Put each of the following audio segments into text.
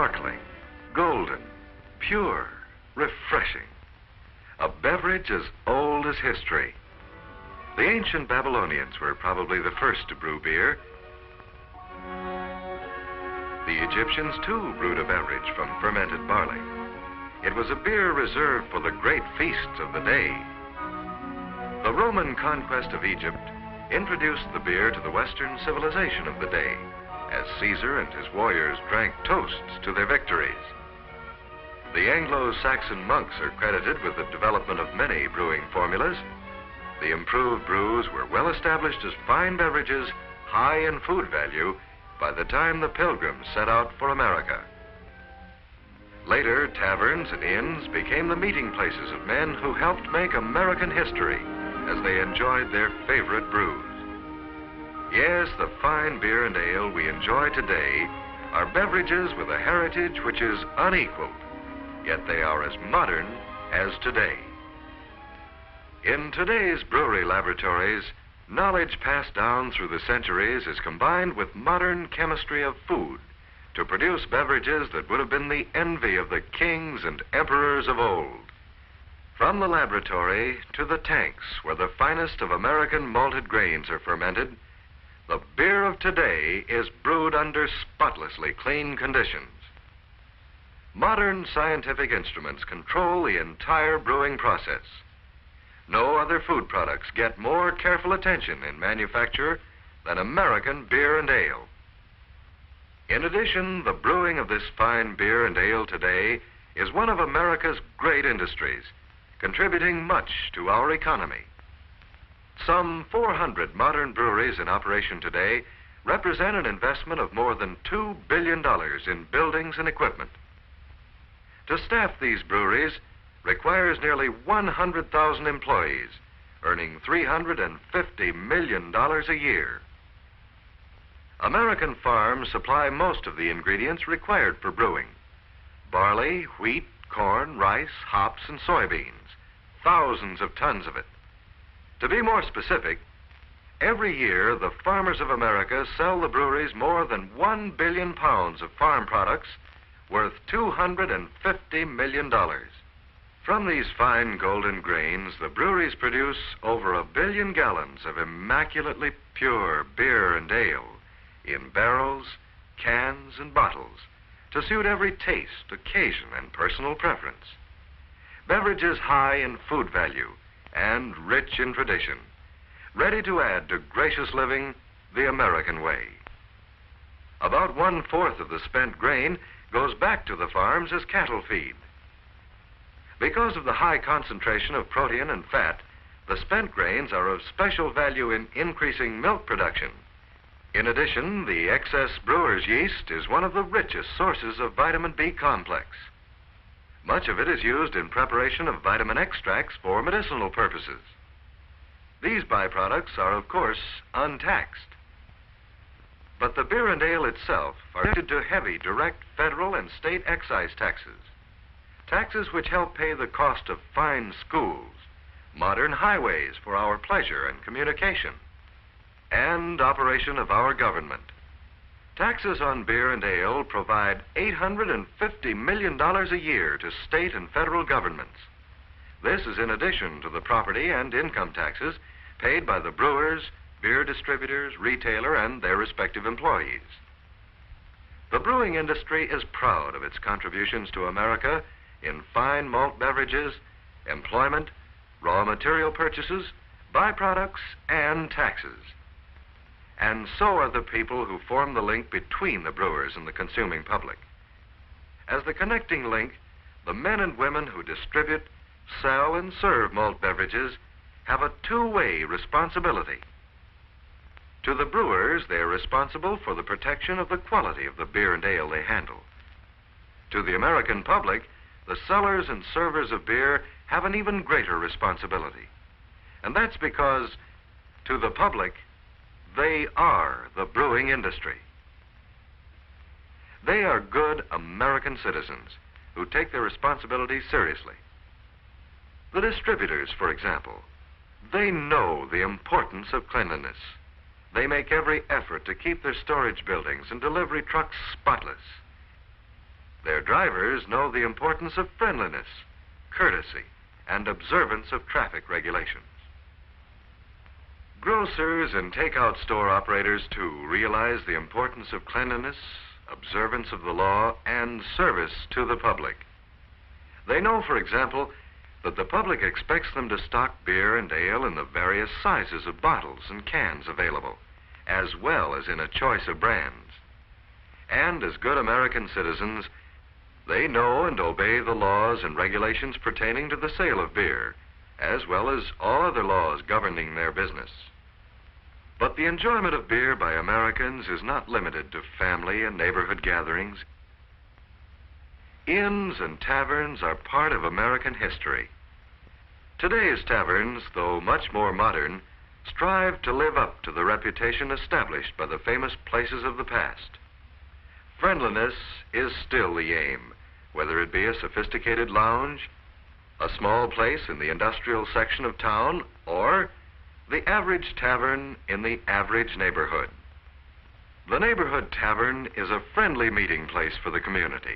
sparkling, golden, pure, refreshing. A beverage as old as history. The ancient Babylonians were probably the first to brew beer. The Egyptians, too, brewed a beverage from fermented barley. It was a beer reserved for the great feasts of the day. The Roman conquest of Egypt introduced the beer to the Western civilization of the day, as Caesar and his warriors drank toasts to their victories. The Anglo-Saxon monks are credited with the development of many brewing formulas. The improved brews were well established as fine beverages, high in food value, by the time the Pilgrims set out for America. Later, taverns and inns became the meeting places of men who helped make American history as they enjoyed their favorite brews. Yes, the fine beer and ale we enjoy today are beverages with a heritage which is unequaled, yet they are as modern as today. In today's brewery laboratories, knowledge passed down through the centuries is combined with modern chemistry of food to produce beverages that would have been the envy of the kings and emperors of old. From the laboratory to the tanks where the finest of American malted grains are fermented, the beer of today is brewed under spotlessly clean conditions. Modern scientific instruments control the entire brewing process. No other food products get more careful attention in manufacture than American beer and ale. In addition, the brewing of this fine beer and ale today is one of America's great industries, contributing much to our economy. Some 400 modern breweries in operation today represent an investment of more than $2 billion in buildings and equipment. To staff these breweries requires nearly 100,000 employees, earning $350 million a year. American farms supply most of the ingredients required for brewing: barley, wheat, corn, rice, hops, and soybeans, thousands of tons of it. To be more specific, every year the farmers of America sell the breweries more than 1 billion pounds of farm products worth $250 million. From these fine golden grains, the breweries produce over 1 billion gallons of immaculately pure beer and ale in barrels, cans, and bottles to suit every taste, occasion, and personal preference. Beverages high in food value and rich in tradition, ready to add to gracious living the American way. About 1/4 of the spent grain goes back to the farms as cattle feed. Because of the high concentration of protein and fat, the spent grains are of special value in increasing milk production. In addition, the excess brewer's yeast is one of the richest sources of vitamin B complex. Much of it is used in preparation of vitamin extracts for medicinal purposes. These byproducts are, of course, untaxed. But the beer and ale itself are subjected to heavy direct federal and state excise taxes. Taxes which help pay the cost of fine schools, modern highways for our pleasure and communication, and operation of our government. Taxes on beer and ale provide $850 million a year to state and federal governments. This is in addition to the property and income taxes paid by the brewers, beer distributors, retailer, and their respective employees. The brewing industry is proud of its contributions to America in fine malt beverages, employment, raw material purchases, byproducts, and taxes. And so are the people who form the link between the brewers and the consuming public. As the connecting link, the men and women who distribute, sell, and serve malt beverages have a two-way responsibility. To the brewers, they are responsible for the protection of the quality of the beer and ale they handle. To the American public, the sellers and servers of beer have an even greater responsibility. And that's because, to the public, they are the brewing industry. They are good American citizens who take their responsibilities seriously. The distributors, for example, they know the importance of cleanliness. They make every effort to keep their storage buildings and delivery trucks spotless. Their drivers know the importance of friendliness, courtesy, and observance of traffic regulations. Grocers and takeout store operators, too, realize the importance of cleanliness, observance of the law, and service to the public. They know, for example, that the public expects them to stock beer and ale in the various sizes of bottles and cans available, as well as in a choice of brands. And as good American citizens, they know and obey the laws and regulations pertaining to the sale of beer, as well as all other laws governing their business. But the enjoyment of beer by Americans is not limited to family and neighborhood gatherings. Inns and taverns are part of American history. Today's taverns, though much more modern, strive to live up to the reputation established by the famous places of the past. Friendliness is still the aim, whether it be a sophisticated lounge, a small place in the industrial section of town, or the average tavern in the average neighborhood. The neighborhood tavern is a friendly meeting place for the community,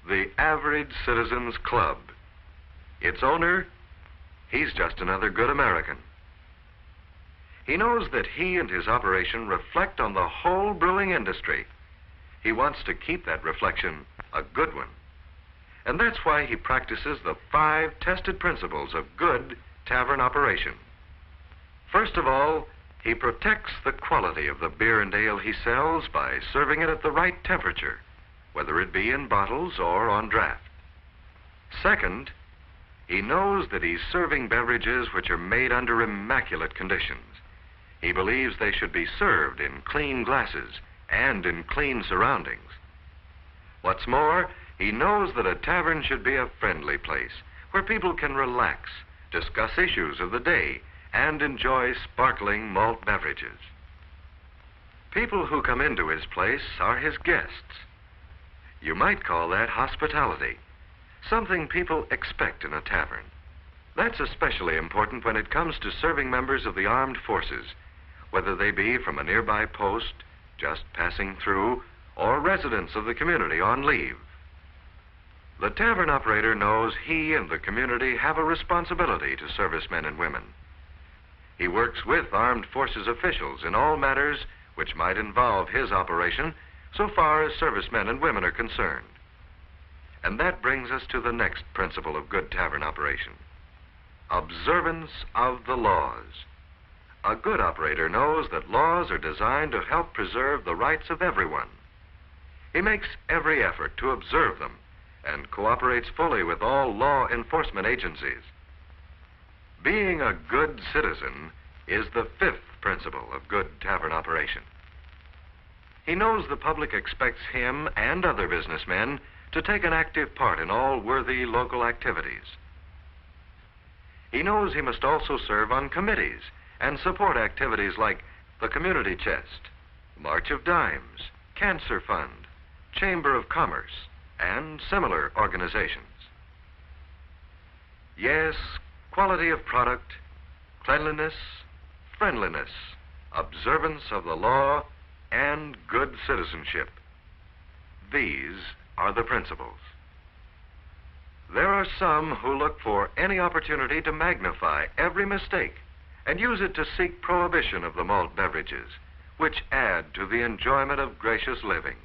the average citizen's club. Its owner, he's just another good American. He knows that he and his operation reflect on the whole brewing industry. He wants to keep that reflection a good one. And that's why he practices the 5 tested principles of good tavern operation. First of all, he protects the quality of the beer and ale he sells by serving it at the right temperature, whether it be in bottles or on draft. Second, he knows that he's serving beverages which are made under immaculate conditions. He believes they should be served in clean glasses and in clean surroundings. What's more, he knows that a tavern should be a friendly place where people can relax, discuss issues of the day, and enjoy sparkling malt beverages. People who come into his place are his guests. You might call that hospitality, something people expect in a tavern. That's especially important when it comes to serving members of the armed forces, whether they be from a nearby post, just passing through, or residents of the community on leave. The tavern operator knows he and the community have a responsibility to servicemen and women. He works with armed forces officials in all matters which might involve his operation so far as servicemen and women are concerned. And that brings us to the next principle of good tavern operation: observance of the laws. A good operator knows that laws are designed to help preserve the rights of everyone. He makes every effort to observe them and cooperates fully with all law enforcement agencies. Being a good citizen is the 5th principle of good tavern operation. He knows the public expects him and other businessmen to take an active part in all worthy local activities. He knows he must also serve on committees and support activities like the Community Chest, March of Dimes, Cancer Fund, Chamber of Commerce, and similar organizations. Yes, quality of product, cleanliness, friendliness, observance of the law, and good citizenship. These are the principles. There are some who look for any opportunity to magnify every mistake and use it to seek prohibition of the malt beverages, which add to the enjoyment of gracious living.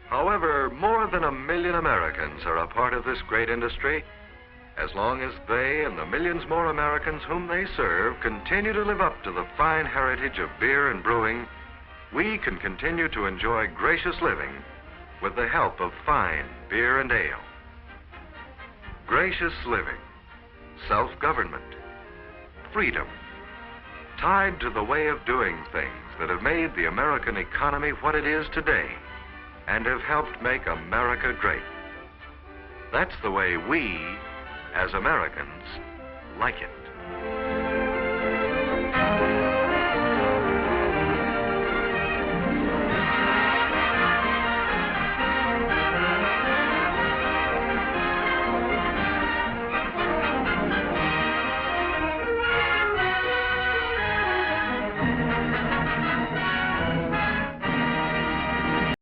However, more than 1 million Americans are a part of this great industry. As long as they and the millions more Americans whom they serve continue to live up to the fine heritage of beer and brewing, we can continue to enjoy gracious living with the help of fine beer and ale. Gracious living, self-government, freedom, tied to the way of doing things that have made the American economy what it is today and have helped make America great. That's the way we, as Americans, like it.